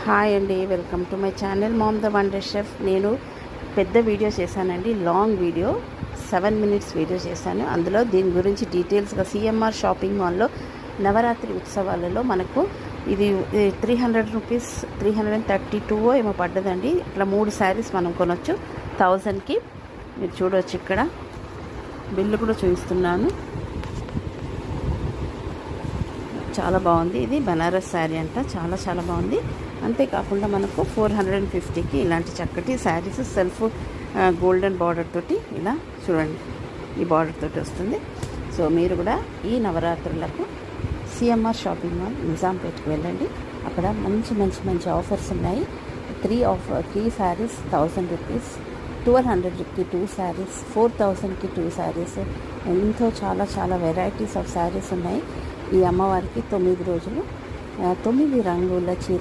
Hi అండి, welcome to my channel ma'am the wonder chef. నేను పెద్ద వీడియో చేశానండి, లాంగ్ వీడియో, 7 minutes వీడియో చేశాను. అందులో దీని గురించి డీటెయిల్స్గా సిఎంఆర్ షాపింగ్ మాల్లో నవరాత్రి ఉత్సవాలలో మనకు ఇది 300 రూపీస్, 332 ఏమో పడ్డదండి. ఇట్లా 3 శారీస్ మనం కొనవచ్చు 1000కి. మీరు చూడవచ్చు, ఇక్కడ బిల్లు కూడా చూపిస్తున్నాను. చాలా బాగుంది. ఇది బనారస్ శారీ అంట, చాలా చాలా బాగుంది. అంతేకాకుండా మనకు 450కి ఇలాంటి చక్కటి శారీస్ సెల్ఫ్ గోల్డెన్ బార్డర్ తోటి, ఇలా చూడండి, ఈ బార్డర్ తోటి వస్తుంది. సో మీరు కూడా ఈ నవరాత్రులకు సిఎంఆర్ షాపింగ్ మాల్ నిజాంపేట్కి వెళ్ళండి. అక్కడ మంచి మంచి మంచి ఆఫర్స్ ఉన్నాయి. 3 శారీస్ 1000 రూపీస్, 1200కి 2 శారీస్, 4000కి 2 శారీస్, ఎంతో చాలా చాలా వెరైటీస్ ఆఫ్ శారీస్ ఉన్నాయి. ఈ అమ్మవారికి 9 రోజులు 9 రంగుల చీర